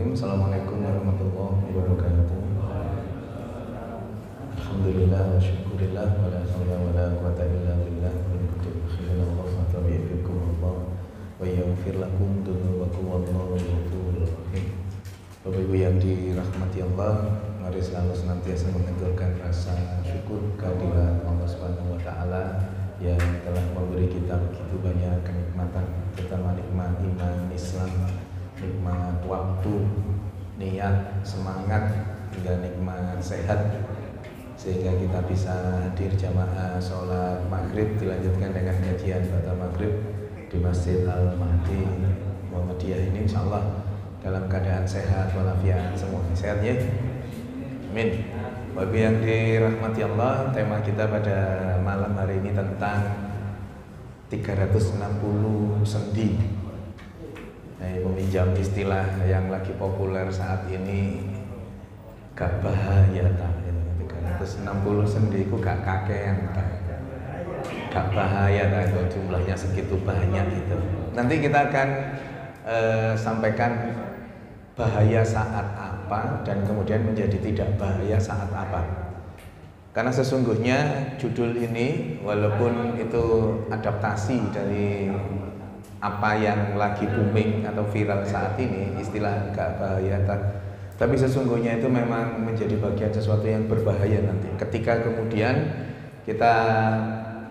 Bismillahirrahmanirrahim. Assalamualaikum warahmatullahi wabarakatuh. Alhamdulillah wa syukurillah wa la hawla wa la quwwata illa billah. Wa in kuntum khairan Allah fatabi'ukum Allah wa yaghfir lakum dzunubakum wallahu ghafurur rahim. Bapak Ibu yang dirahmati Allah, mari selalu senantiasa mengeturkan rasa syukur kehadirat Allah Subhanahu wa taala yang telah memberi kita begitu banyak kenikmatan, terutama nikmat iman Islam, nikmat waktu, niat, semangat, hingga nikmat sehat, sehingga kita bisa hadir jamaah sholat maghrib dilanjutkan dengan kajian pada maghrib di Masjid Al-Mahdi Muhammadiyah ini, insyaallah dalam keadaan sehat walafiat semua. Sehat ya? Amin. Bagi yang dirahmati Allah, tema kita pada malam hari ini tentang 360 sendi. Meminjam istilah yang lagi populer saat ini, gak bahaya tak? 360 sendi itu gak kakean tak? Gak bahaya tak? Kalau jumlahnya segitu banyak itu. Nanti kita akan sampaikan bahaya saat apa dan kemudian menjadi tidak bahaya saat apa. Karena sesungguhnya judul ini walaupun itu adaptasi dari apa yang lagi booming atau viral saat ini, istilah gak bahaya tapi sesungguhnya itu memang menjadi bagian sesuatu yang berbahaya nanti ketika kemudian kita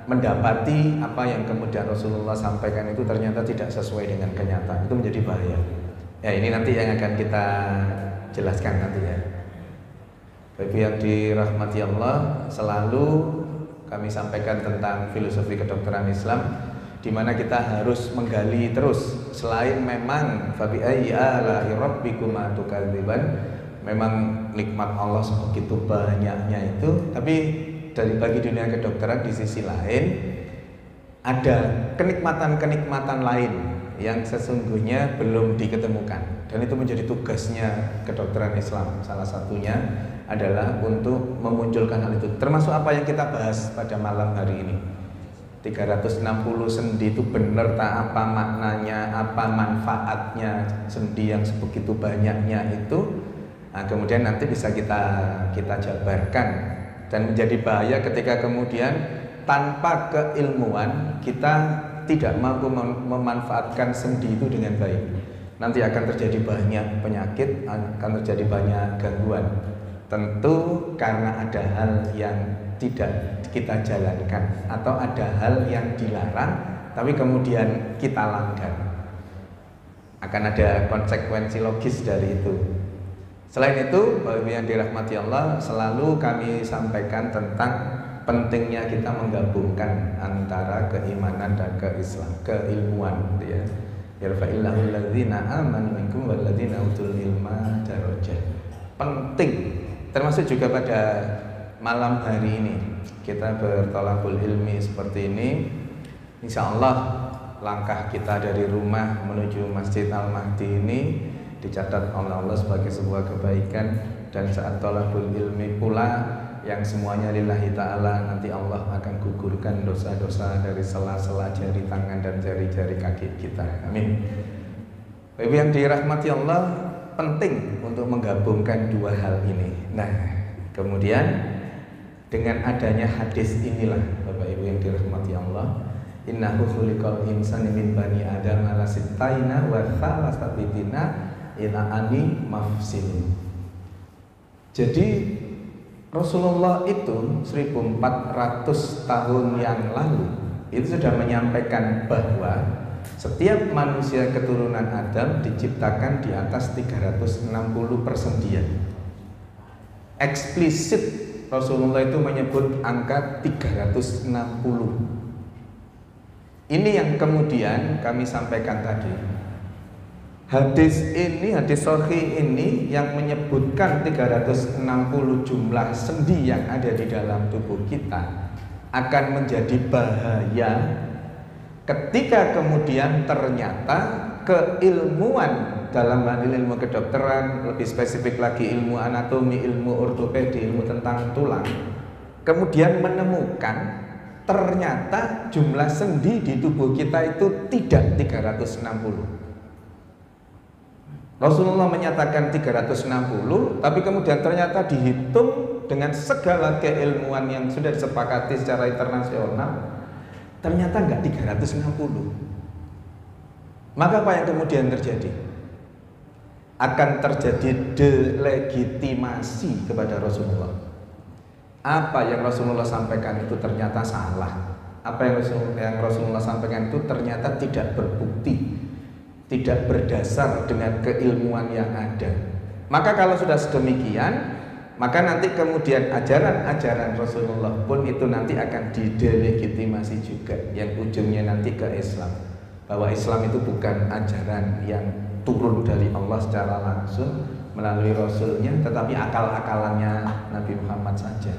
mendapati apa yang kemudian Rasulullah sampaikan itu ternyata tidak sesuai dengan kenyataan. Itu menjadi bahaya. Ya, ini nanti yang akan kita jelaskan nanti ya. Bagi yang dirahmati Allah, selalu kami sampaikan tentang filosofi kedokteran Islam, di mana kita harus menggali terus. Selain memang fabi ayyi ala'i rabbikuma tukadziban, memang nikmat Allah sebegitu banyaknya itu, tapi dari bagi dunia kedokteran di sisi lain ada kenikmatan-kenikmatan lain yang sesungguhnya belum diketemukan, dan itu menjadi tugasnya kedokteran Islam. Salah satunya adalah untuk memunculkan hal itu, termasuk apa yang kita bahas pada malam hari ini. 360 sendi itu benar tak? Apa maknanya, apa manfaatnya sendi yang sebegitu banyaknya itu? Nah, kemudian nanti bisa kita jabarkan, dan menjadi bahaya ketika kemudian tanpa keilmuan kita tidak mampu memanfaatkan sendi itu dengan baik. Nanti akan terjadi banyak penyakit, akan terjadi banyak gangguan. Tentu karena ada hal yang tidak kita jalankan atau ada hal yang dilarang tapi kemudian kita langgar. Akan ada konsekuensi logis dari itu. Selain itu, bagi yang dirahmati Allah, selalu kami sampaikan tentang pentingnya kita menggabungkan antara keimanan dan keilmuan, ya. Yarfa'illahu alladzina amanu minkum walladzina utul ilma darajat. Penting, termasuk juga pada malam hari ini kita bertolakul ilmi seperti ini. Insya Allah langkah kita dari rumah menuju Masjid Al-Mahdi ini dicatat oleh Allah sebagai sebuah kebaikan, dan saat tolakul ilmi pula yang semuanya lillahi ta'ala, nanti Allah akan gugurkan dosa-dosa dari sela-sela jari tangan dan jari-jari kaki kita. Amin. Bapak yang dirahmati Allah, penting untuk menggabungkan dua hal ini. Nah, kemudian dengan adanya hadis inilah Bapak Ibu yang dirahmati Allah, innahu khuliqal insani min bani adam ala sittaina wa thalathatitina ila ani mafsin. Jadi Rasulullah itu 1400 tahun yang lalu itu sudah menyampaikan bahwa setiap manusia keturunan Adam diciptakan di atas 360 persendian. Eksplisit Rasulullah itu menyebut angka 360. Ini yang kemudian kami sampaikan tadi. Hadis ini, hadis sahih ini yang menyebutkan 360 jumlah sendi yang ada di dalam tubuh kita akan menjadi bahaya ketika kemudian ternyata keilmuan dalam hal ilmu kedokteran, lebih spesifik lagi ilmu anatomi, ilmu ortopedi, ilmu tentang tulang, kemudian menemukan ternyata jumlah sendi di tubuh kita itu tidak 360. Rasulullah menyatakan 360, tapi kemudian ternyata dihitung dengan segala keilmuan yang sudah disepakati secara internasional, ternyata enggak 360. Maka apa yang kemudian terjadi? Akan terjadi delegitimasi kepada Rasulullah. Apa yang Rasulullah sampaikan itu ternyata salah. Apa yang Rasulullah sampaikan itu ternyata tidak berbukti, tidak berdasar dengan keilmuan yang ada. Maka kalau sudah sedemikian, maka nanti kemudian ajaran-ajaran Rasulullah pun itu nanti akan didelegitimasi juga, yang ujungnya nanti ke Islam. Bahwa Islam itu bukan ajaran yang turun dari Allah secara langsung melalui Rasulnya, tetapi akal-akalannya Nabi Muhammad saja.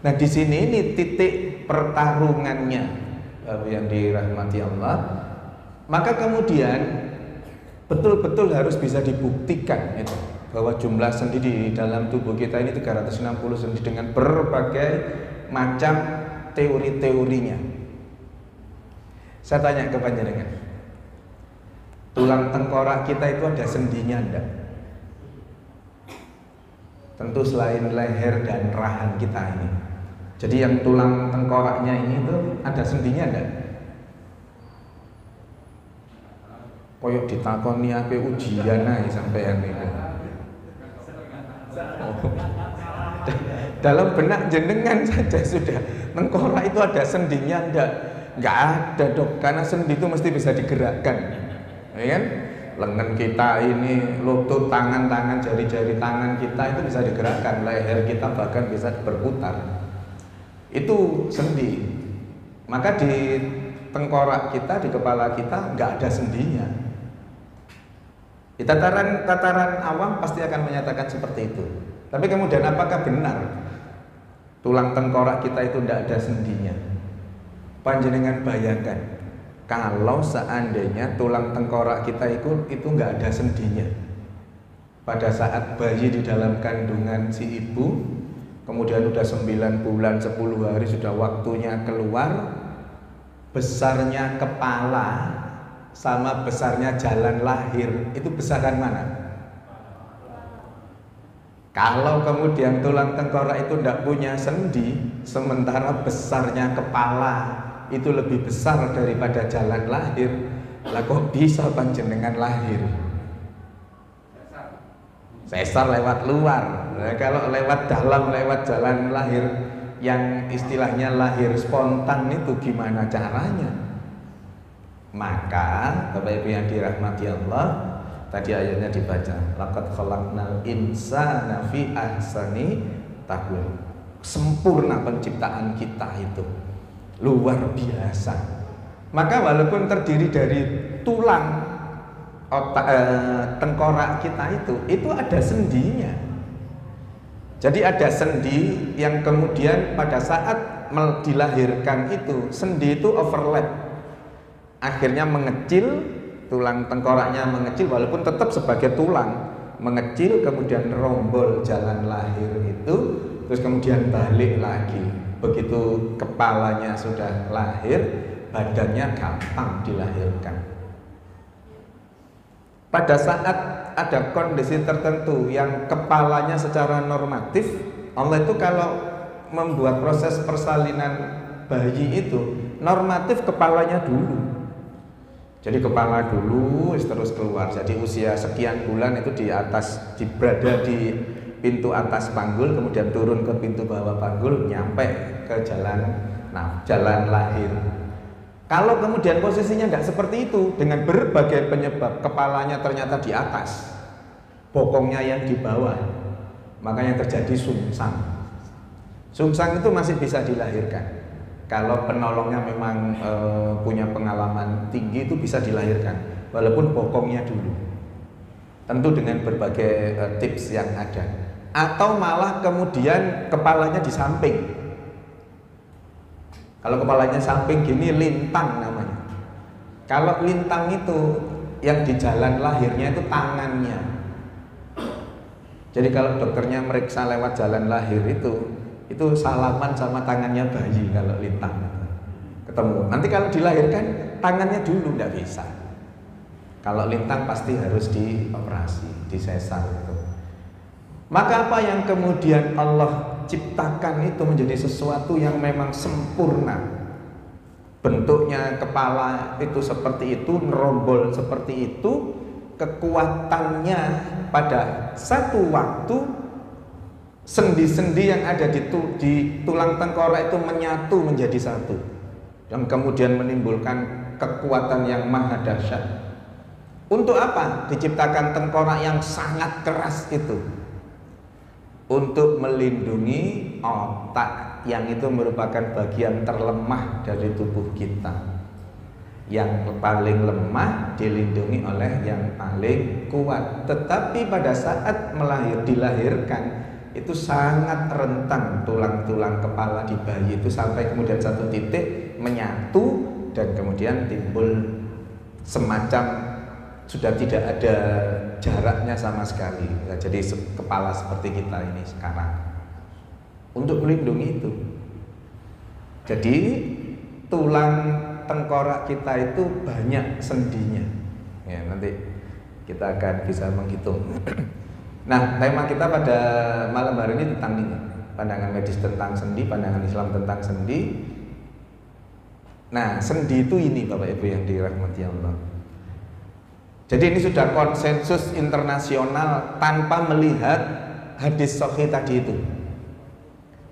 Nah di sini ini titik pertarungannya yang dirahmati Allah. Maka kemudian betul-betul harus bisa dibuktikan itu, bahwa jumlah sendi di dalam tubuh kita ini 360 sendi dengan berbagai macam teori-teorinya. Saya tanya ke panjenengan, tulang tengkorak kita itu ada sendinya enggak? Tentu selain leher dan rahan kita ini. Jadi yang tulang tengkoraknya ini tuh ada sendinya enggak? Koyok ditakoni ape ujian ae sampean niku. Dalam benak jenengan saja sudah, tengkorak itu ada sendinya enggak? Enggak ada dok, karena sendi itu mesti bisa digerakkan, ya kan? Lengan kita ini, lutut, tangan-tangan, jari-jari tangan kita itu bisa digerakkan, leher kita bahkan bisa berputar. Itu sendi. Maka di tengkorak kita, di kepala kita enggak ada sendinya. Di tataran awam pasti akan menyatakan seperti itu. Tapi kemudian apakah benar tulang tengkorak kita itu tidak ada sendinya? Panjenengan bayangkan, kalau seandainya tulang tengkorak kita itu nggak ada sendinya, pada saat bayi di dalam kandungan si ibu, kemudian udah 9 bulan 10 hari sudah waktunya keluar, besarnya kepala sama besarnya jalan lahir itu besaran mana? Kalau kemudian tulang tengkorak itu tidak punya sendi, sementara besarnya kepala itu lebih besar daripada jalan lahir, lah kok bisa panjenengan lahir? Sesar lewat luar. Nah, kalau lewat dalam, lewat jalan lahir yang istilahnya lahir spontan itu gimana caranya? Maka Bapak Ibu yang dirahmati Allah, tadi ayatnya dibaca, laqad khalaqnal insana fi ahsani taqwim. Sempurna penciptaan kita itu, luar biasa. Maka walaupun terdiri dari tulang otak, tengkorak kita itu ada sendinya. Jadi ada sendi yang kemudian pada saat dilahirkan itu, sendi itu overlap, akhirnya mengecil, tulang tengkoraknya mengecil walaupun tetap sebagai tulang, mengecil, kemudian rombol jalan lahir itu, terus kemudian balik lagi. Begitu kepalanya sudah lahir, badannya gampang dilahirkan. Pada saat ada kondisi tertentu yang kepalanya secara normatif, Allah itu kalau membuat proses persalinan bayi itu normatif kepalanya dulu. Jadi kepala dulu terus keluar. Jadi usia sekian bulan itu di atas, berada di pintu atas panggul, kemudian turun ke pintu bawah panggul, nyampe ke jalan lahir. Kalau kemudian posisinya tidak seperti itu, dengan berbagai penyebab, kepalanya ternyata di atas, bokongnya yang di bawah, makanya terjadi sungsang. Sungsang itu masih bisa dilahirkan. Kalau penolongnya memang punya pengalaman tinggi, itu bisa dilahirkan, walaupun bokongnya dulu. Tentu dengan berbagai tips yang ada. Atau malah kemudian kepalanya di samping. Kalau kepalanya samping gini, lintang namanya. Kalau lintang itu yang di jalan lahirnya itu tangannya. Jadi kalau dokternya meriksa lewat jalan lahir itu salaman sama tangannya bayi kalau lintang ketemu. Nanti kalau dilahirkan tangannya dulu, tidak bisa. Kalau lintang pasti harus dioperasi, disesar itu. Maka apa yang kemudian Allah ciptakan itu menjadi sesuatu yang memang sempurna. Bentuknya kepala itu seperti itu, nerombol seperti itu, kekuatannya pada satu waktu sendi-sendi yang ada di tulang tengkorak itu menyatu menjadi satu, yang kemudian menimbulkan kekuatan yang maha dahsyat. Untuk apa diciptakan tengkorak yang sangat keras itu? Untuk melindungi otak yang itu merupakan bagian terlemah dari tubuh kita. Yang paling lemah dilindungi oleh yang paling kuat. Tetapi pada saat dilahirkan itu sangat rentan tulang-tulang kepala di bayi itu sampai kemudian satu titik menyatu dan kemudian timbul semacam sudah tidak ada jaraknya sama sekali. Nah, jadi kepala seperti kita ini sekarang untuk melindungi itu. Jadi tulang tengkorak kita itu banyak sendinya. Ya, nanti kita akan bisa menghitung. Nah, tema kita pada malam hari ini tentang ini, pandangan medis tentang sendi, pandangan Islam tentang sendi. Nah, sendi itu ini Bapak Ibu yang dirahmati Allah. Jadi ini sudah konsensus internasional tanpa melihat hadis sahih tadi itu.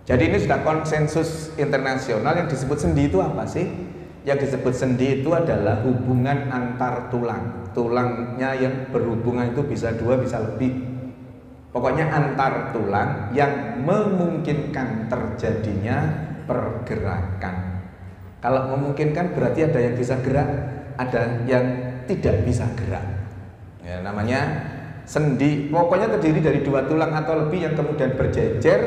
Jadi ini sudah konsensus internasional. Yang disebut sendi itu apa sih? Yang disebut sendi itu adalah hubungan antar tulang. Tulangnya yang berhubungan itu bisa dua, bisa lebih. Pokoknya antar tulang yang memungkinkan terjadinya pergerakan. Kalau memungkinkan berarti ada yang bisa gerak, ada yang tidak bisa gerak. Ya, namanya sendi. Pokoknya terdiri dari dua tulang atau lebih yang kemudian berjejer,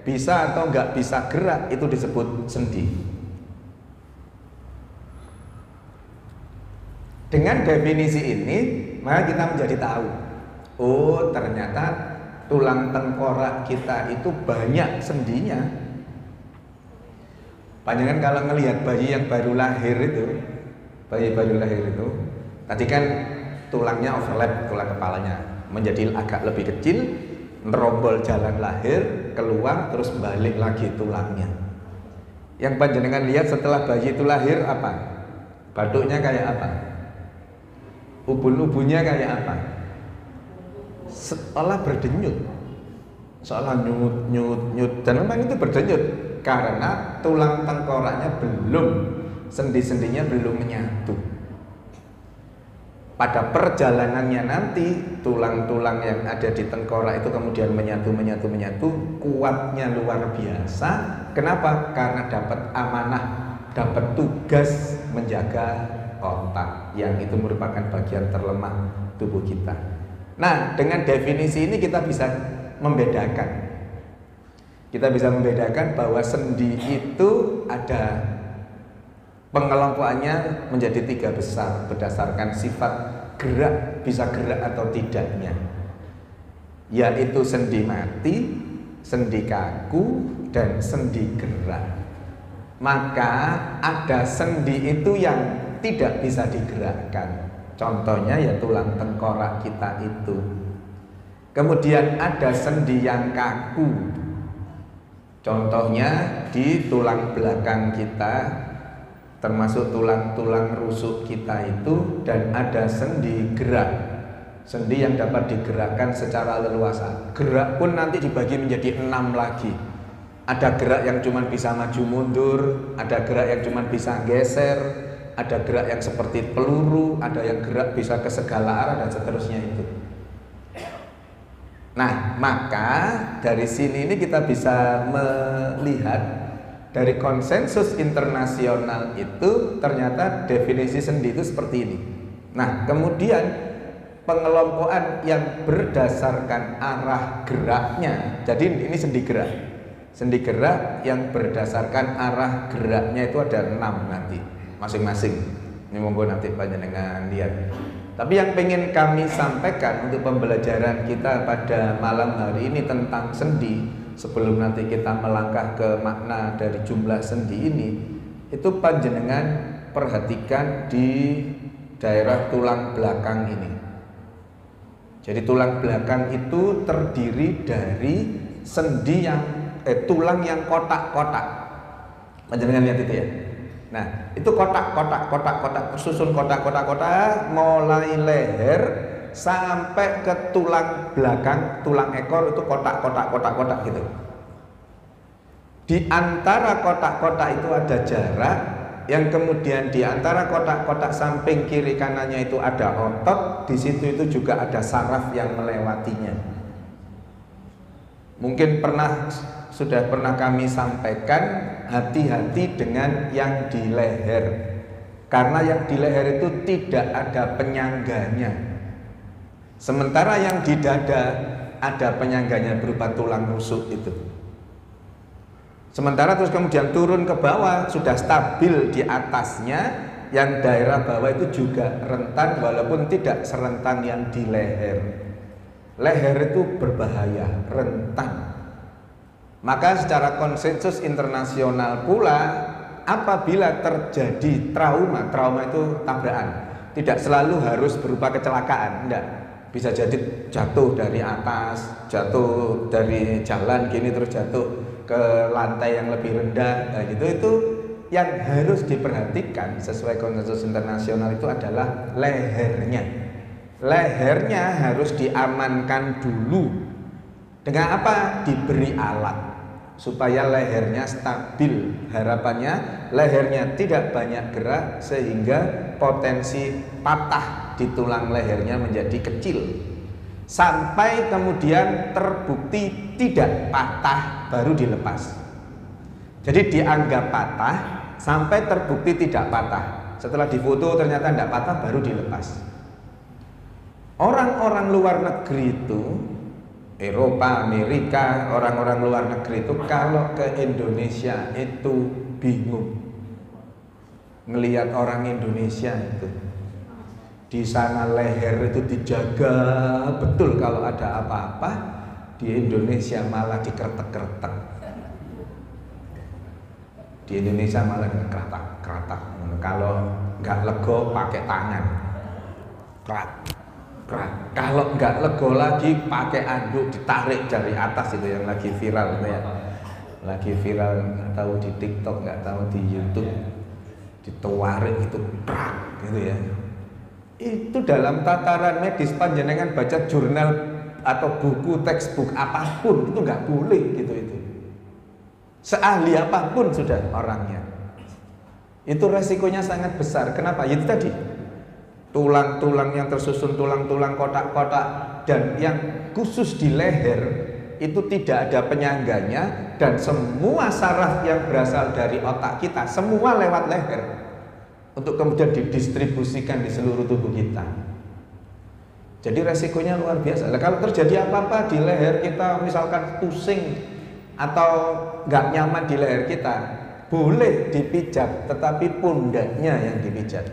bisa atau nggak bisa gerak, itu disebut sendi. Dengan definisi ini, maka kita menjadi tahu, oh ternyata tulang tengkorak kita itu banyak sendinya. Panjangan kalau ngelihat bayi yang baru lahir itu, tadi kan tulangnya overlap, tulang kepalanya menjadi agak lebih kecil, nerombol jalan lahir, keluar, terus balik lagi tulangnya. Yang panjenengan lihat setelah bayi itu lahir apa? Batuknya kayak apa? Ubun-ubunnya kayak apa? Seolah berdenyut, seolah nyut, dan memang itu berdenyut karena tulang tengkoraknya belum, sendi-sendinya belum menyatu. Pada perjalanannya nanti tulang-tulang yang ada di tengkorak itu kemudian menyatu, kuatnya luar biasa. Kenapa? Karena dapat amanah, dapat tugas menjaga otak yang itu merupakan bagian terlemah tubuh kita. Nah, dengan definisi ini kita bisa membedakan. Kita bisa membedakan bahwa sendi itu ada pengelompokannya menjadi 3 besar berdasarkan sifat gerak, bisa gerak atau tidaknya, yaitu sendi mati, sendi kaku, dan sendi gerak. Maka ada sendi itu yang tidak bisa digerakkan. Contohnya ya tulang tengkorak kita itu. Kemudian ada sendi yang kaku. Contohnya di tulang belakang kita, termasuk tulang-tulang rusuk kita itu, dan ada sendi gerak. Sendi yang dapat digerakkan secara leluasa. Gerak pun nanti dibagi menjadi 6 lagi. Ada gerak yang cuma bisa maju mundur, ada gerak yang cuma bisa geser, ada gerak yang seperti peluru, ada yang gerak bisa ke segala arah, dan seterusnya itu. Nah, maka dari sini ini kita bisa melihat dari konsensus internasional itu ternyata definisi sendi itu seperti ini. Nah, kemudian pengelompokan yang berdasarkan arah geraknya. Jadi ini sendi gerak. Sendi gerak yang berdasarkan arah geraknya itu ada 6 nanti masing-masing. Ini monggo nanti panjenengan lihat. Tapi yang pengen kami sampaikan untuk pembelajaran kita pada malam hari ini tentang sendi, sebelum nanti kita melangkah ke makna dari jumlah sendi ini, itu panjenengan perhatikan di daerah tulang belakang ini. Jadi tulang belakang itu terdiri dari sendi yang tulang yang kotak-kotak. Panjenengan lihat itu ya. Nah, itu kotak-kotak susun kotak-kotak mulai leher sampai ke tulang belakang, tulang ekor itu kotak-kotak gitu. Di antara kotak-kotak itu ada jarak, yang kemudian di antara kotak-kotak samping kiri kanannya itu ada otot, di situ itu juga ada saraf yang melewatinya. Mungkin sudah pernah kami sampaikan, hati-hati dengan yang di leher, karena yang di leher itu tidak ada penyangganya. Sementara yang di dada ada penyangganya berupa tulang rusuk itu. Sementara terus kemudian turun ke bawah sudah stabil di atasnya, yang daerah bawah itu juga rentan walaupun tidak serentan yang di leher. Leher itu berbahaya, rentan. Maka secara konsensus internasional pula, apabila terjadi trauma itu tabrakan, tidak selalu harus berupa kecelakaan, enggak. Bisa jadi jatuh dari atas, jatuh dari jalan gini terus jatuh ke lantai yang lebih rendah. Nah, gitu itu yang harus diperhatikan sesuai konsensus internasional itu adalah lehernya. Lehernya harus diamankan dulu. Dengan apa? Diberi alat supaya lehernya stabil. Harapannya lehernya tidak banyak gerak sehingga potensi patah di tulang lehernya menjadi kecil. Sampai kemudian terbukti tidak patah baru dilepas. Jadi dianggap patah sampai terbukti tidak patah. Setelah difoto ternyata tidak patah baru dilepas. Orang-orang luar negeri itu, Eropa, Amerika, orang-orang luar negeri itu kalau ke Indonesia itu bingung. Ngelihat orang Indonesia itu di sana leher itu dijaga betul, kalau ada apa-apa di Indonesia malah dikretek-kretek. Di Indonesia malah dikretek-kretek. Kalau nggak lego pakai tangan, krat. Kalau nggak lego lagi pakai anduk ditarik dari atas, itu yang lagi viral itu ya. Lagi viral, nggak tahu di TikTok, nggak tahu di YouTube, ditarik itu krat gitu ya. Itu dalam tataran medis, panjenengan baca jurnal atau buku textbook apapun itu nggak boleh gitu itu. Seahli apapun sudah orangnya, itu resikonya sangat besar. Kenapa? Itu tadi tulang-tulang yang tersusun, tulang-tulang kotak-kotak, dan yang khusus di leher itu tidak ada penyangganya, dan semua saraf yang berasal dari otak kita semua lewat leher untuk kemudian didistribusikan di seluruh tubuh kita. Jadi resikonya luar biasa. Nah, kalau terjadi apa-apa di leher kita, misalkan pusing atau nggak nyaman di leher kita, boleh dipijat, tetapi pundaknya yang dipijat.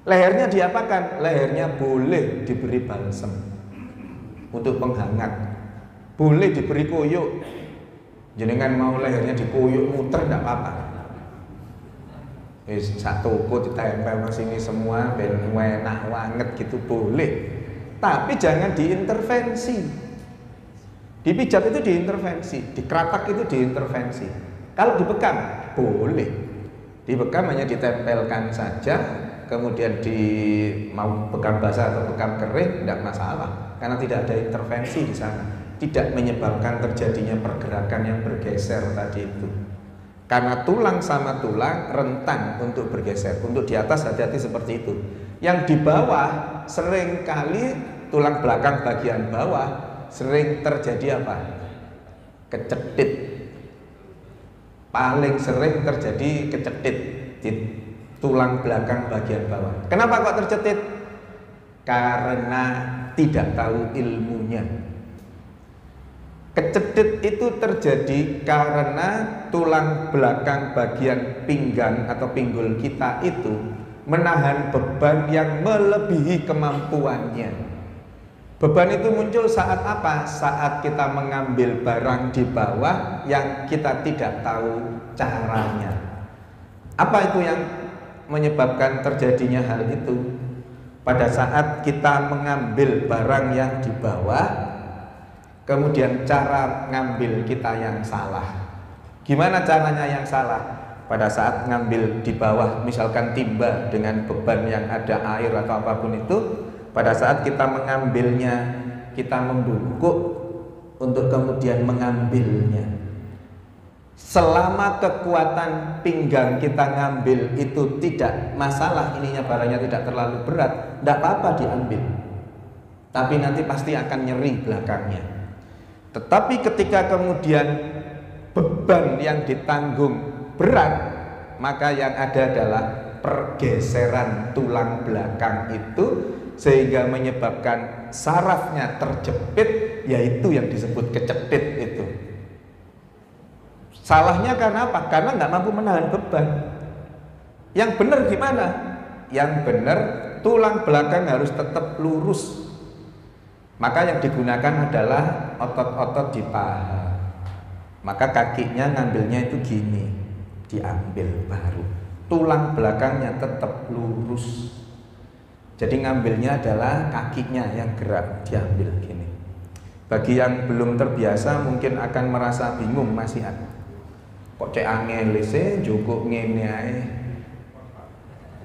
Lehernya diapakan? Lehernya boleh diberi balsem untuk penghangat, boleh diberi koyuk. Jenengan mau lehernya dikoyuk muter tidak apa-apa. Satu toko ditempel ke sini semua ben enak banget gitu boleh. Tapi jangan diintervensi. Dipijat itu diintervensi, dikeratak itu diintervensi. Kalau dibekam boleh. Dibekam hanya ditempelkan saja, kemudian mau bekam basah atau bekam kering tidak masalah, karena tidak ada intervensi di sana. Tidak menyebabkan terjadinya pergerakan yang bergeser tadi itu. Karena tulang sama tulang rentan untuk bergeser. Untuk di atas hati-hati seperti itu. Yang di bawah sering kali tulang belakang bagian bawah sering terjadi apa? Kecetit. Paling sering terjadi kecetit di tulang belakang bagian bawah. Kenapa kok tercetit? Karena tidak tahu ilmunya. Kecetit itu terjadi karena tulang belakang bagian pinggang atau pinggul kita itu menahan beban yang melebihi kemampuannya. Beban itu muncul saat apa? Saat kita mengambil barang di bawah yang kita tidak tahu caranya. Apa itu yang menyebabkan terjadinya hal itu? pada saat kita mengambil barang yang di bawah, kemudian cara ngambil kita yang salah. Gimana caranya yang salah? Pada saat ngambil di bawah, misalkan timba dengan beban yang ada air atau apapun itu, pada saat kita mengambilnya, kita membungkuk untuk kemudian mengambilnya. Selama kekuatan pinggang kita ngambil itu tidak masalah, ininya barangnya tidak terlalu berat, tidak apa-apa diambil. Tapi nanti pasti akan nyeri belakangnya. Tetapi ketika kemudian beban yang ditanggung berat, maka yang ada adalah pergeseran tulang belakang itu, sehingga menyebabkan sarafnya terjepit, yaitu yang disebut kecepit itu. Salahnya karena apa? Karena nggak mampu menahan beban. Yang benar gimana? Yang benar tulang belakang harus tetap lurus. Maka yang digunakan adalah otot-otot di paha. Maka kakinya ngambilnya itu gini, diambil baru. Tulang belakangnya tetap lurus. Jadi ngambilnya adalah kakinya yang gerak, diambil gini. Bagi yang belum terbiasa mungkin akan merasa bingung, masih ada. Kok cek angel sih, cukup ngene ae.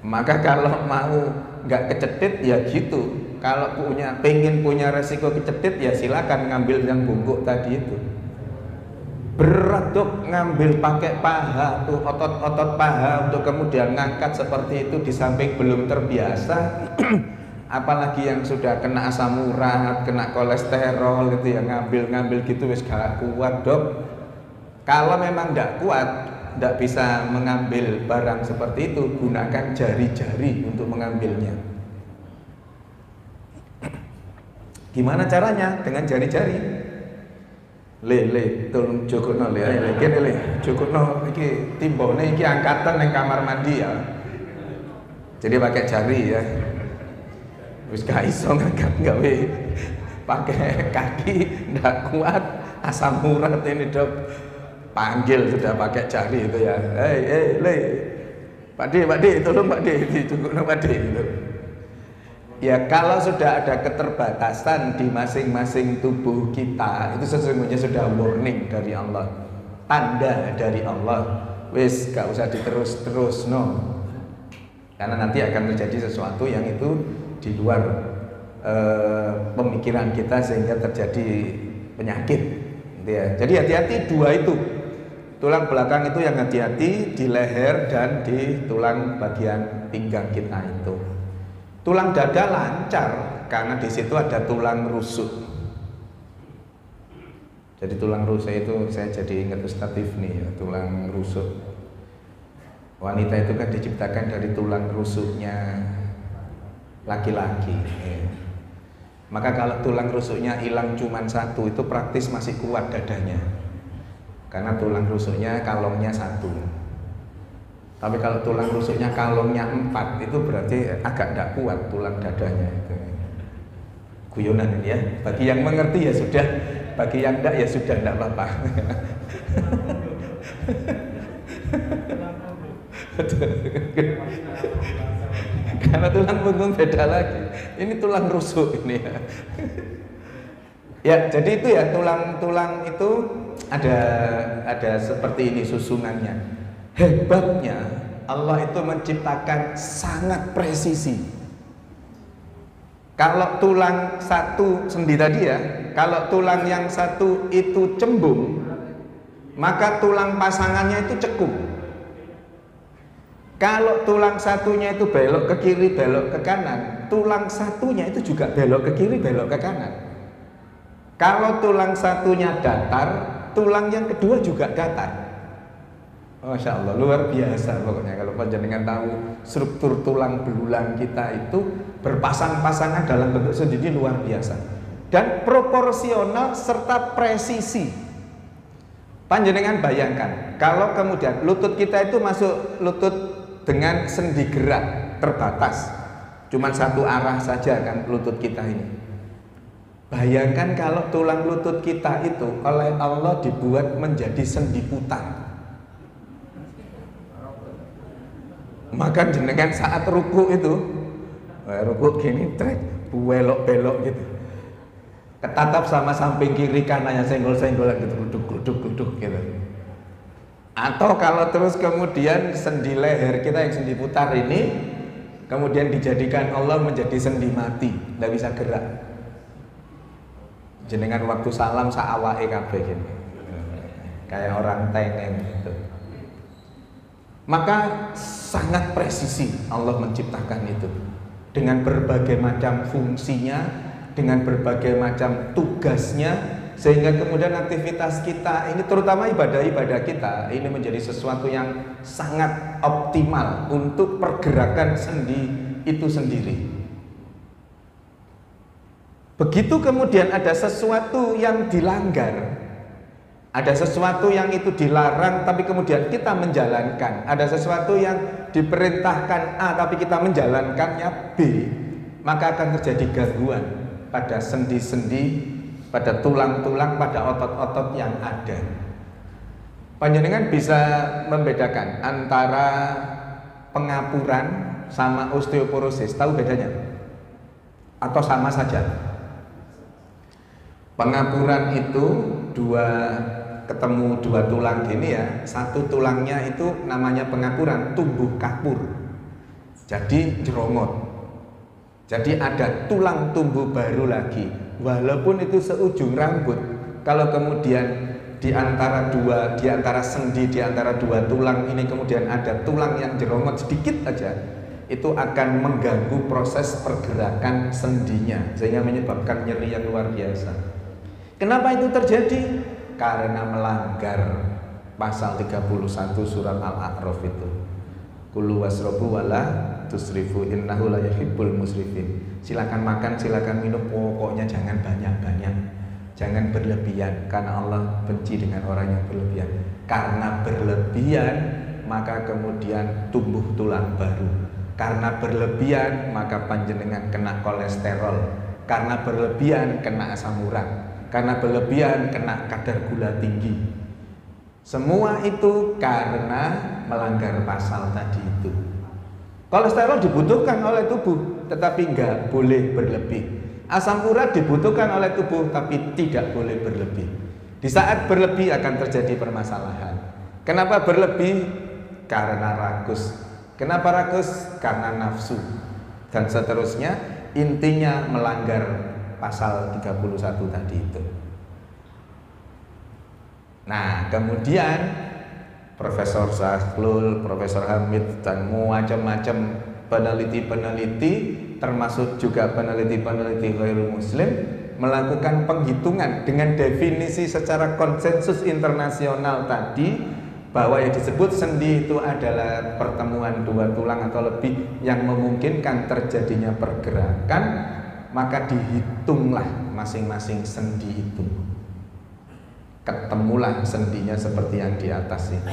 Maka kalau mau nggak kecetit ya gitu. Kalau pengen punya resiko kecetit ya silakan ngambil yang bungkuk tadi itu. Berat dok ngambil pakai paha tuh, otot-otot paha untuk kemudian ngangkat seperti itu di samping belum terbiasa. Apalagi yang sudah kena asam urat, kena kolesterol gitu ya, ngambil gitu wis gak kuat dok. Kalau memang tidak kuat, tidak bisa mengambil barang seperti itu, gunakan jari-jari untuk mengambilnya. Gimana caranya? Dengan jari-jari. Tolong cukupno kene cukupno iki timbone iki angkatan yang kamar mandi ya. Jadi pakai jari ya. Wis gak iso ngangkat gawe pakai kaki, ndak kuat, asam urat ini dok. Panggil sudah pakai jari itu ya. Pak D, tolong Pak D, cukupno Pak D gitu. Ya kalau sudah ada keterbatasan di masing-masing tubuh kita, itu sesungguhnya sudah warning dari Allah, tanda dari Allah. Wis gak usah diterus-terus no. Karena nanti akan terjadi sesuatu yang itu di luar pemikiran kita sehingga terjadi penyakit. Ya. Jadi hati-hati dua itu. Tulang belakang itu yang hati-hati di leher dan di tulang bagian pinggang kita itu. Tulang dada lancar karena di situ ada tulang rusuk. Jadi tulang rusuk itu saya jadi ingat Ustaz Tifni ya, tulang rusuk. Wanita itu kan diciptakan dari tulang rusuknya laki-laki. Ya. Maka kalau tulang rusuknya hilang cuma satu, itu praktis masih kuat dadanya. Karena tulang rusuknya kalongnya satu. Tapi kalau tulang rusuknya kalongnya 4, itu berarti agak tidak kuat tulang dadanya itu. Guyonan ini ya. Bagi yang mengerti ya sudah, bagi yang tidak ya sudah, tidak apa-apa. Karena tulang punggung beda lagi. Ini tulang rusuk ini ya. Ya, jadi itu ya tulang-tulang itu ada seperti ini susunannya. Hebatnya Allah itu menciptakan sangat presisi. Kalau tulang satu sendi tadi ya, kalau tulang yang satu itu cembung, maka tulang pasangannya itu cekung. Kalau tulang satunya itu belok ke kiri, belok ke kanan, tulang satunya itu juga belok ke kiri, belok ke kanan. Kalau tulang satunya datar, tulang yang kedua juga datar. Masya Allah, luar biasa pokoknya. Kalau panjenengan tahu struktur tulang belulang kita itu berpasang-pasangan dalam bentuk sendiri, luar biasa. Dan proporsional serta presisi. Panjenengan bayangkan, kalau kemudian lutut kita itu masuk lutut dengan sendi gerak terbatas, cuma satu arah saja kan lutut kita ini. Bayangkan kalau tulang lutut kita itu oleh Allah dibuat menjadi sendi putar. Maka jenengan saat ruku itu Rukuk gini trek belok-belok gitu. Ketatap sama samping kiri kanannya senggol-senggolan gitu, gluduk gitu. Atau kalau terus kemudian sendi leher kita yang sendi putar ini kemudian dijadikan Allah menjadi sendi mati, tidak bisa gerak. Jenengan waktu salam saawake kabeh gini. Kayak orang tengeng gitu. Maka sangat presisi Allah menciptakan itu dengan berbagai macam fungsinya, dengan berbagai macam tugasnya, sehingga kemudian aktivitas kita ini terutama ibadah-ibadah kita ini menjadi sesuatu yang sangat optimal untuk pergerakan sendi itu sendiri. Begitu kemudian ada sesuatu yang dilanggar, ada sesuatu yang itu dilarang tapi kemudian kita menjalankan, ada sesuatu yang diperintahkan A tapi kita menjalankannya B, maka akan terjadi gangguan pada sendi-sendi, pada tulang-tulang, pada otot-otot yang ada. Panjenengan bisa membedakan antara pengapuran sama osteoporosis, tahu bedanya? Atau sama saja? Pengapuran itu ketemu dua tulang gini ya, satu tulangnya itu namanya pengapuran, tumbuh kapur, jadi jerongot, jadi ada tulang tumbuh baru lagi, walaupun itu seujung rambut. Kalau kemudian di antara sendi, di antara dua tulang ini kemudian ada tulang yang jerongot sedikit aja, itu akan mengganggu proses pergerakan sendinya sehingga menyebabkan nyeri yang luar biasa. Kenapa itu terjadi? Karena melanggar pasal 31 surat Al-A'raf itu. Kulu wasrobu wala tusrifu innahu la yuhibbul musrifin. Silakan makan, silakan minum, pokoknya jangan banyak-banyak. Jangan berlebihan karena Allah benci dengan orang yang berlebihan. Karena berlebihan maka kemudian tumbuh tulang baru. Karena berlebihan maka panjenengan kena kolesterol. Karena berlebihan kena asam urat. Karena berlebihan kena kadar gula tinggi. Semua itu karena melanggar pasal tadi itu. Kolesterol dibutuhkan oleh tubuh, tetapi nggak boleh berlebih. Asam urat dibutuhkan oleh tubuh, tapi tidak boleh berlebih. Di saat berlebih akan terjadi permasalahan. Kenapa berlebih? Karena rakus. Kenapa rakus? Karena nafsu. Dan seterusnya, intinya melanggar pasal 31 tadi itu. Nah, kemudian Profesor Sahlul, Profesor Hamid dan macam-macam peneliti-peneliti termasuk juga peneliti-peneliti ghairul muslim melakukan penghitungan dengan definisi secara konsensus internasional tadi bahwa yang disebut sendi itu adalah pertemuan dua tulang atau lebih yang memungkinkan terjadinya pergerakan. Maka dihitunglah masing-masing sendi itu, ketemulah sendinya seperti yang di atas itu.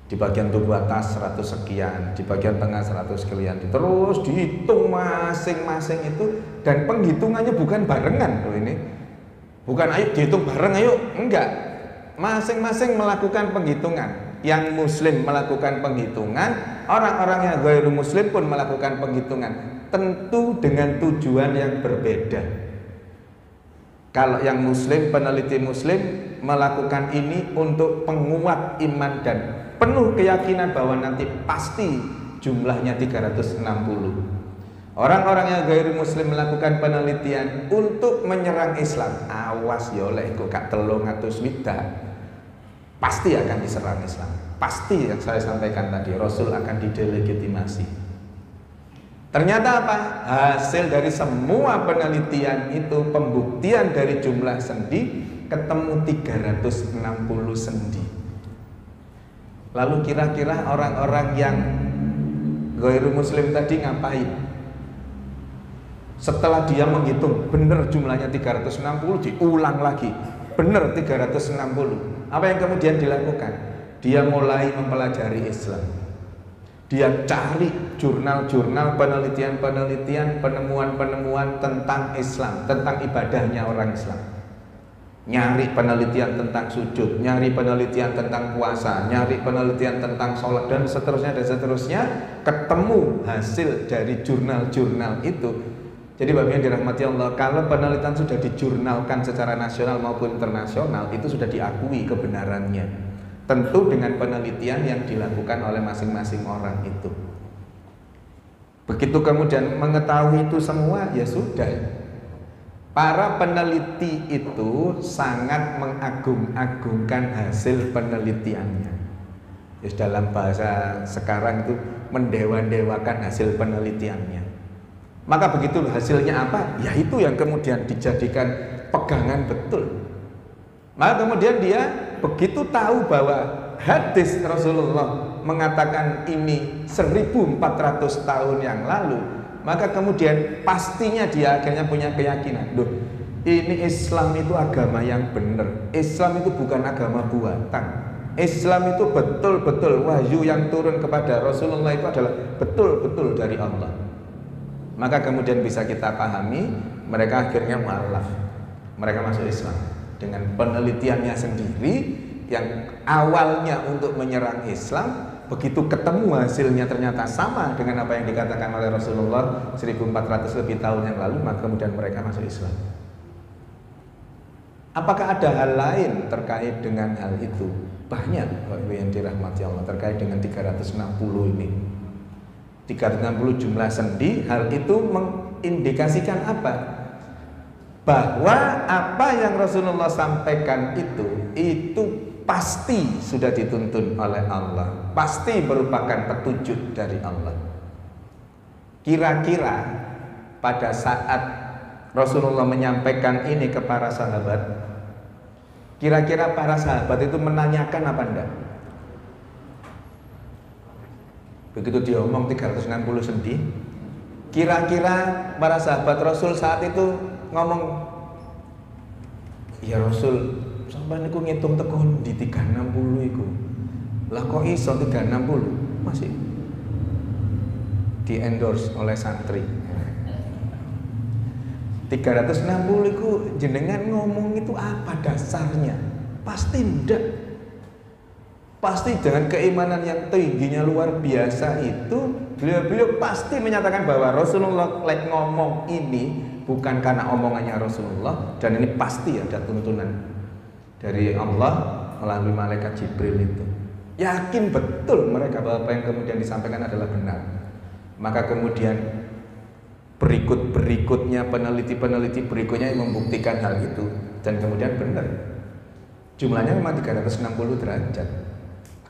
Di bagian tubuh atas 100 sekian, di bagian tengah 100 sekian, terus dihitung masing-masing itu. Dan penghitungannya bukan barengan loh ini, bukan ayo dihitung bareng ayo, enggak. Masing-masing melakukan penghitungan. Yang muslim melakukan penghitungan, orang-orang yang ghairul muslim pun melakukan penghitungan. Tentu dengan tujuan yang berbeda. Kalau yang muslim, peneliti muslim melakukan ini untuk penguat iman dan penuh keyakinan bahwa nanti pasti jumlahnya 360. Orang-orang yang ghairul muslim melakukan penelitian untuk menyerang Islam. Awas ya oleh kok gak telung atus widak. Pasti akan diserang Islam. Pasti yang saya sampaikan tadi, Rasul akan didelegitimasi. Ternyata apa? Hasil dari semua penelitian itu, pembuktian dari jumlah sendi, ketemu 360 sendi. Lalu kira-kira orang-orang yang ghairul muslim tadi ngapain? Setelah dia menghitung benar jumlahnya 360, diulang lagi, benar 360. Apa yang kemudian dilakukan? Dia mulai mempelajari Islam. Dia cari jurnal-jurnal, penelitian-penelitian, penemuan-penemuan tentang Islam, tentang ibadahnya orang Islam. nyari penelitian tentang sujud, nyari penelitian tentang puasa, nyari penelitian tentang sholat dan seterusnya, ketemu hasil dari jurnal-jurnal itu. Jadi Bapak yang dirahmati Allah, kalau penelitian sudah dijurnalkan secara nasional maupun internasional, itu sudah diakui kebenarannya. Tentu dengan penelitian yang dilakukan oleh masing-masing orang itu. Begitu kemudian mengetahui itu semua, ya sudah. Para peneliti itu sangat mengagung-agungkan hasil penelitiannya. Ya, dalam bahasa sekarang itu mendewa-dewakan hasil penelitiannya. Maka begitu hasilnya apa? Ya itu yang kemudian dijadikan pegangan betul. Maka kemudian dia begitu tahu bahwa hadis Rasulullah mengatakan ini 1400 tahun yang lalu, maka kemudian pastinya dia akhirnya punya keyakinan, loh, ini Islam itu agama yang benar. Islam itu bukan agama buatan. Islam itu betul-betul wahyu yang turun kepada Rasulullah itu adalah betul-betul dari Allah. Maka kemudian bisa kita pahami, mereka akhirnya mu'alaf. Mereka masuk Islam dengan penelitiannya sendiri yang awalnya untuk menyerang Islam. Begitu ketemu hasilnya ternyata sama dengan apa yang dikatakan oleh Rasulullah 1400 lebih tahun yang lalu, maka kemudian mereka masuk Islam. Apakah ada hal lain terkait dengan hal itu? Banyak Bapak yang dirahmati Allah terkait dengan 360 ini. 360 jumlah sendi, hal itu mengindikasikan apa? Bahwa apa yang Rasulullah sampaikan itu pasti sudah dituntun oleh Allah, pasti merupakan petunjuk dari Allah. Kira-kira pada saat Rasulullah menyampaikan ini ke para sahabat, kira-kira para sahabat itu menanyakan apa enggak? Begitu dia omong 360 sendi, kira-kira para sahabat Rasul saat itu ngomong, ya Rasul, sampai niku ngitung tekon di 360 iku. Lah kok iso 360? Masih di endorse oleh santri. 360 iku jenengan ngomong itu apa dasarnya? Pasti ndak. Pasti dengan keimanan yang tingginya luar biasa itu, beliau pasti menyatakan bahwa Rasulullah ngomong ini bukan karena omongannya Rasulullah, dan ini pasti ada tuntunan dari Allah melalui malaikat Jibril itu. Yakin betul mereka bahwa apa yang kemudian disampaikan adalah benar. Maka kemudian berikutnya peneliti berikutnya yang membuktikan hal itu, dan kemudian benar. Jumlahnya memang 360 derajat.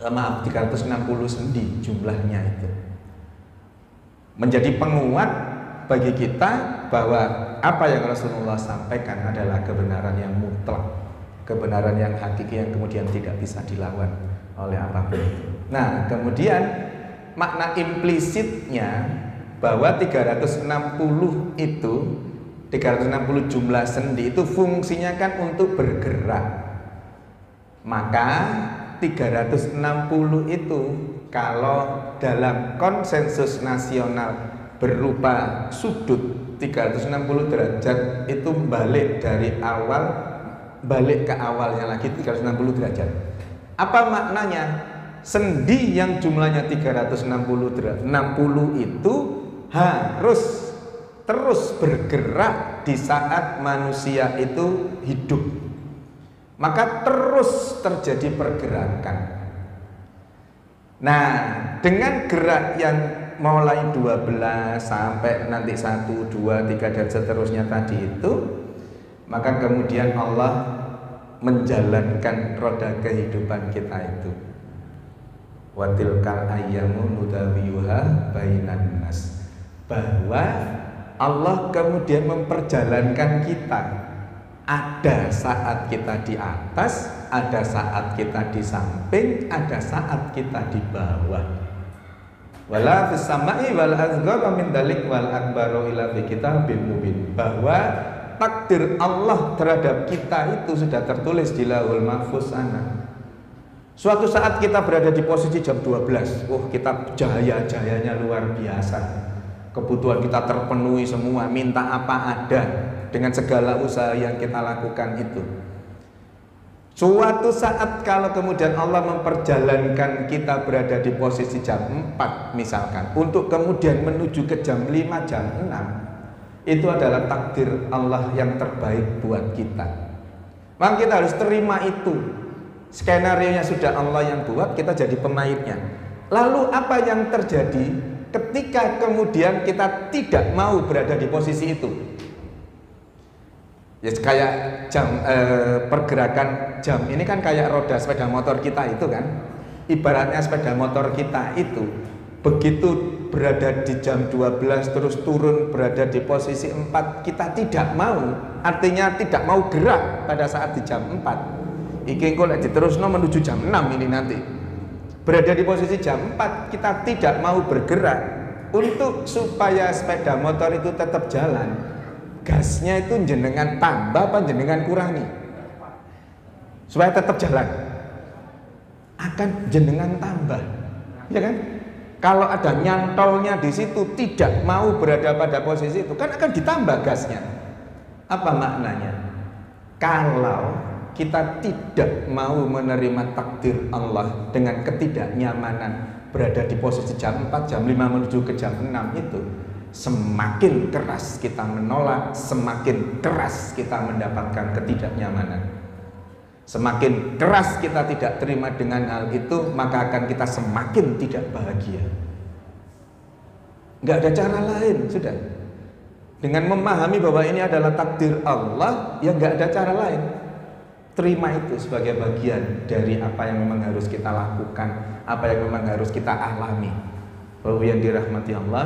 360 sendi jumlahnya itu. Menjadi penguat bagi kita bahwa apa yang Rasulullah sampaikan adalah kebenaran yang mutlak, kebenaran yang hakiki yang kemudian tidak bisa dilawan oleh apapun. Nah, kemudian makna implisitnya bahwa 360 itu 360 jumlah sendi itu fungsinya kan untuk bergerak. Maka 360 itu kalau dalam konsensus nasional berupa sudut 360 derajat itu balik dari awal, balik ke awalnya lagi 360 derajat. Apa maknanya? Sendi yang jumlahnya 360 itu harus terus bergerak di saat manusia itu hidup. Maka terus terjadi pergerakan. Nah, dengan gerak yang mulai 12 sampai nanti 1, 2, 3 dan seterusnya tadi itu, maka kemudian Allah menjalankan roda kehidupan kita itu. Wa tilkal ayyamu nudawiyuha bainan nas. Bahwa Allah kemudian memperjalankan kita. Ada saat kita di atas, ada saat kita di samping, ada saat kita di bawah. Wala fis samai wal azghar min dalik wal akbaru ila fi kitabim mubin. Bahwa takdir Allah terhadap kita itu sudah tertulis di Lauhul Mahfuz sana. Suatu saat kita berada di posisi jam 12, kita jaya-jayanya luar biasa. Kebutuhan kita terpenuhi semua, minta apa ada dengan segala usaha yang kita lakukan itu. Suatu saat kalau kemudian Allah memperjalankan kita berada di posisi jam 4 misalkan, untuk kemudian menuju ke jam 5, jam 6, itu adalah takdir Allah yang terbaik buat kita. Maka kita harus terima itu. Skenario-nya sudah Allah yang buat, kita jadi pemainnya. Lalu apa yang terjadi ketika kemudian kita tidak mau berada di posisi itu? Ya kayak pergerakan jam ini kan kayak roda sepeda motor kita itu kan. Ibaratnya sepeda motor kita itu begitu berada di jam 12 terus turun berada di posisi 4, kita tidak mau, artinya tidak mau gerak pada saat di jam 4. Iki engko lek diterusno menuju jam 6 ini nanti. Berada di posisi jam 4, kita tidak mau bergerak untuk supaya sepeda motor itu tetap jalan. Gasnya itu jenengan tambah apa jenengan kurangi supaya tetap jalan? Akan jenengan tambah, ya kan? Kalau ada nyantolnya di situ tidak mau berada pada posisi itu, kan akan ditambah gasnya. Apa maknanya? Kalau kita tidak mau menerima takdir Allah dengan ketidaknyamanan berada di posisi jam 4, jam 5 menuju ke jam 6 itu, semakin keras kita menolak, semakin keras kita mendapatkan ketidaknyamanan. Semakin keras kita tidak terima dengan hal itu, maka akan kita semakin tidak bahagia. Nggak ada cara lain, sudah. Dengan memahami bahwa ini adalah takdir Allah, ya nggak ada cara lain. Terima itu sebagai bagian dari apa yang memang harus kita lakukan, apa yang memang harus kita alami. Bahwa yang dirahmati Allah,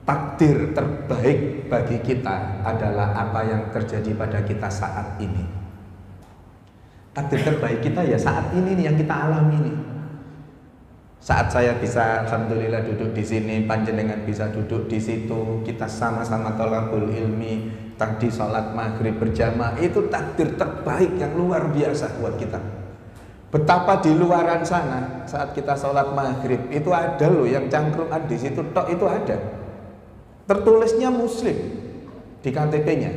takdir terbaik bagi kita adalah apa yang terjadi pada kita saat ini. Takdir terbaik kita ya saat ini nih, yang kita alami nih. Saat saya bisa alhamdulillah duduk di sini, panjenengan bisa duduk di situ, kita sama-sama thalabul ilmi, tadi sholat maghrib berjamaah, itu takdir terbaik yang luar biasa buat kita. Betapa di luaran sana saat kita sholat maghrib itu ada loh yang cangkruan di situ tok, itu ada. Tertulisnya Muslim di KTP-nya,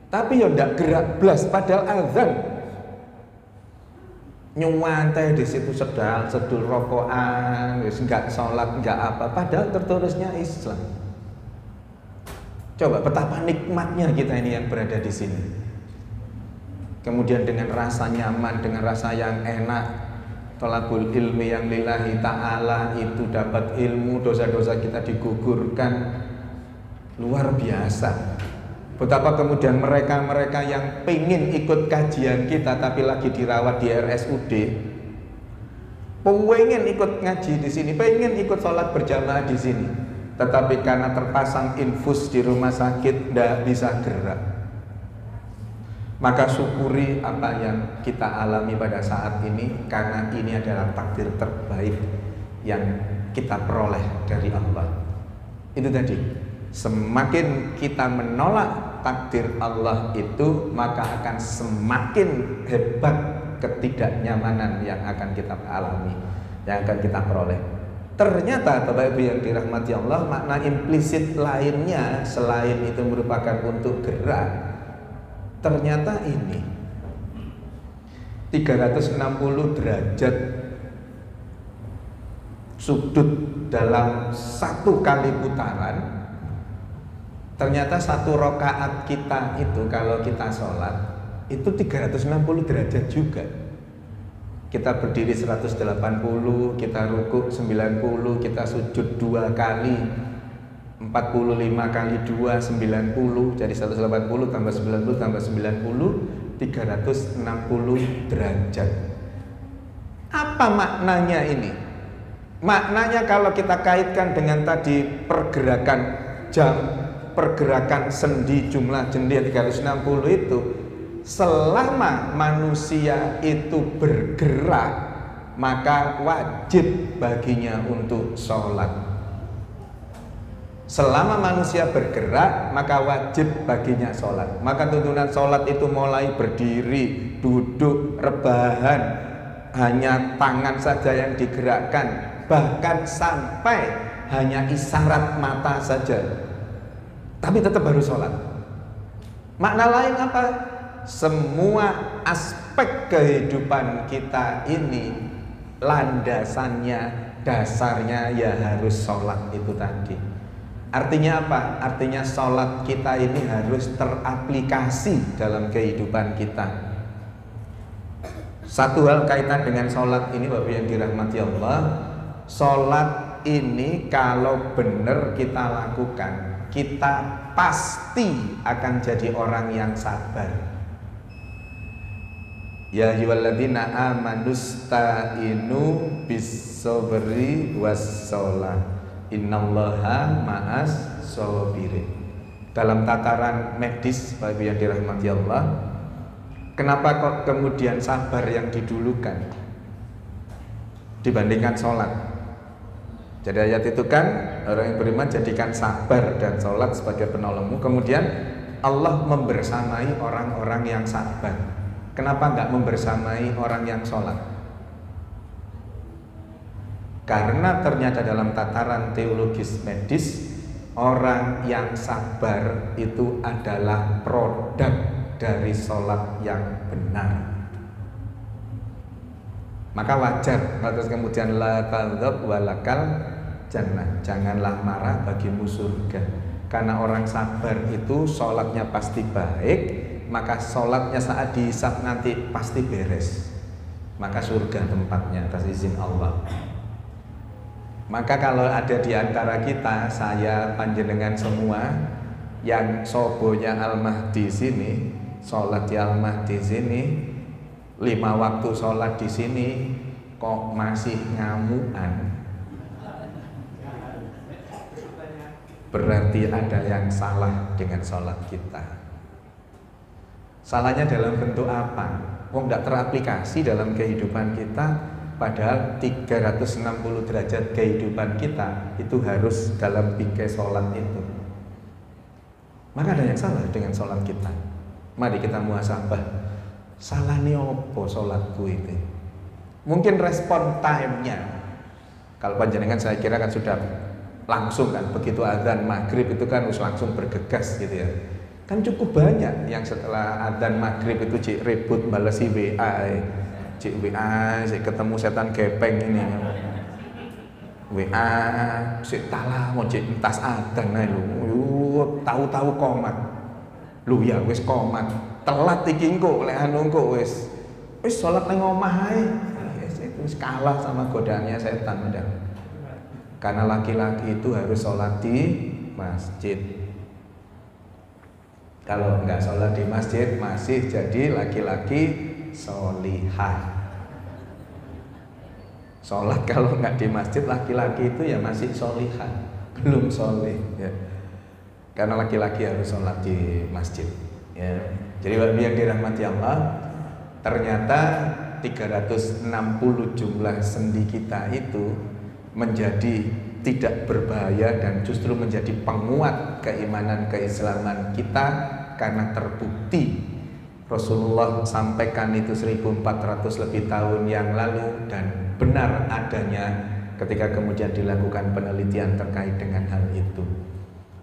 tapi ya ndak gerak blas, padahal azan. Nyuwantai di situ sedul rokokan, wis enggak sholat, enggak apa, padahal tertulisnya Islam. Coba betapa nikmatnya kita ini yang berada di sini. Kemudian dengan rasa nyaman, dengan rasa yang enak, thalabul ilmi yang lillahi ta'ala, itu dapat ilmu, dosa-dosa kita digugurkan. Luar biasa. Betapa kemudian mereka-mereka yang pengen ikut kajian kita tapi lagi dirawat di RSUD, pengen ikut ngaji di sini, pengen ikut sholat berjamaah di sini, tetapi karena terpasang infus di rumah sakit tidak bisa gerak. Maka syukuri apa yang kita alami pada saat ini, karena ini adalah takdir terbaik yang kita peroleh dari Allah. Itu tadi, semakin kita menolak takdir Allah itu, maka akan semakin hebat ketidaknyamanan yang akan kita alami, yang akan kita peroleh. Ternyata Bapak Ibu yang dirahmati Allah, makna implisit lainnya selain itu merupakan untuk gerak, ternyata ini 360 derajat sudut dalam satu kali putaran. Ternyata satu rakaat kita itu kalau kita sholat itu 360 derajat juga. Kita berdiri 180, kita rukuk 90, kita sujud 2 kali, 45 kali 2 90, jadi 180 tambah 90 tambah 90, 360 derajat. Apa maknanya ini? Maknanya kalau kita kaitkan dengan tadi pergerakan jam, pergerakan sendi, jumlah sendi 360 itu, selama manusia itu bergerak, maka wajib baginya untuk sholat. Selama manusia bergerak, maka wajib baginya sholat. Maka tuntunan sholat itu mulai berdiri, duduk, rebahan, hanya tangan saja yang digerakkan, bahkan sampai hanya isyarat mata saja, tapi tetap harus sholat. Makna lain apa? Semua aspek aspek kehidupan kita ini landasannya, dasarnya ya harus sholat itu tadi. Artinya apa? Artinya sholat kita ini harus teraplikasi dalam kehidupan kita. Satu hal kaitan dengan sholat ini Bapak yang dirahmati Allah, sholat ini kalau benar kita lakukan, kita pasti akan jadi orang yang sabar. Ya ayyuhalladzina amanusta'inu bis-sabri was-shalah. Innallaha ma'as sabirin. Dalam tataran medis Bapak yang dirahmati Allah, kenapa kok kemudian sabar yang didulukan dibandingkan sholat? Jadi ayat itu kan, orang yang beriman jadikan sabar dan sholat sebagai penolongmu. Kemudian Allah membersamai orang-orang yang sabar. Kenapa enggak membersamai orang yang sholat? Karena ternyata dalam tataran teologis medis, orang yang sabar itu adalah produk dari sholat yang benar. Maka wajar, terus kemudian la taghdab walakal jannah, janganlah marah bagimu surga. Karena orang sabar itu sholatnya pasti baik, maka sholatnya saat dihisab nanti pasti beres. Maka surga tempatnya atas izin Allah. Maka kalau ada di antara kita, saya panjenengan semua yang sobonya Al-Mahdi sini, sholat di Al-Mahdi sini, 5 waktu sholat di sini, kok masih ngamuan, berarti ada yang salah dengan sholat kita. Salahnya dalam bentuk apa? Kok tidak teraplikasi dalam kehidupan kita? Padahal 360 derajat kehidupan kita itu harus dalam bingkai sholat itu. Maka ada yang salah dengan sholat kita. Mari kita muhasabah. Salah nih opo sholatku itu? Mungkin respon time-nya. Kalau panjenengan saya kira kan sudah langsung kan, begitu azan maghrib itu kan harus langsung bergegas gitu ya. Kan cukup banyak yang setelah azan maghrib itu cik ribut balesi WA. Cik WA, cik ketemu setan gepeng ini WA, cik talah mau cik entas adan ae lho. Tahu-tahu komat. Lho ya wis komat. Telat iki engko lek anu engko wis salat nang omah ae. Wis kalah sama godaannya setan udah. Karena laki-laki itu harus sholat di masjid. Kalau enggak sholat di masjid masih jadi laki-laki solihah. Sholat kalau nggak di masjid laki-laki itu ya masih solihah, belum solih ya. Karena laki-laki harus sholat di masjid ya. Jadi bagi yang dirahmati Allah, ternyata 360 jumlah sendi kita itu menjadi tidak berbahaya dan justru menjadi penguat keimanan keislaman kita karena terbukti Rasulullah sampaikan itu 1400 lebih tahun yang lalu dan benar adanya ketika kemudian dilakukan penelitian terkait dengan hal itu.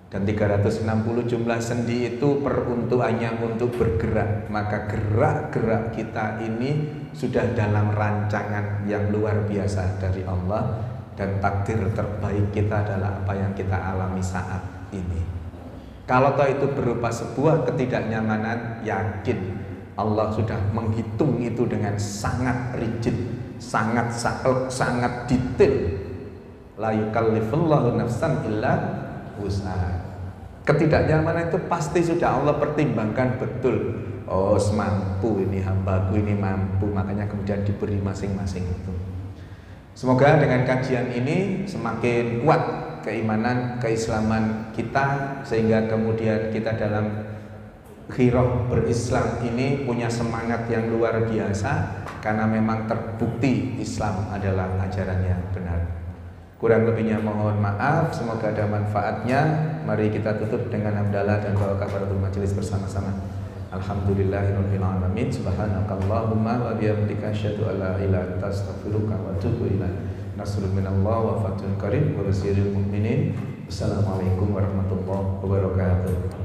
Dan 360 jumlah sendi itu peruntukannya untuk bergerak. Maka gerak-gerak kita ini sudah dalam rancangan yang luar biasa dari Allah. Dan takdir terbaik kita adalah apa yang kita alami saat ini. Kalau toh itu berupa sebuah ketidaknyamanan, yakin Allah sudah menghitung itu dengan sangat rigid, sangat saklek, sangat detail. La yukallifullahu nafsan illa wus'aha. Ketidaknyamanan itu pasti sudah Allah pertimbangkan betul. Oh, mampu ini hambaku ini mampu, makanya kemudian diberi masing-masing itu. Semoga dengan kajian ini semakin kuat keimanan, keislaman kita, sehingga kemudian kita dalam khiroh berislam ini punya semangat yang luar biasa, karena memang terbukti Islam adalah ajaran yang benar. Kurang lebihnya mohon maaf, semoga ada manfaatnya. Mari kita tutup dengan hamdalah dan doa kafaratul majelis bersama-sama. Alhamdulillahirabbil alamin. Subhanakallahumma wa bihamdika asyhadu an la ilaha illa anta astaghfiruka wa atubu ilaik. Nasrun minallah wa fathun qarib wa basyiril mu'minin. Assalamualaikum warahmatullahi wabarakatuh.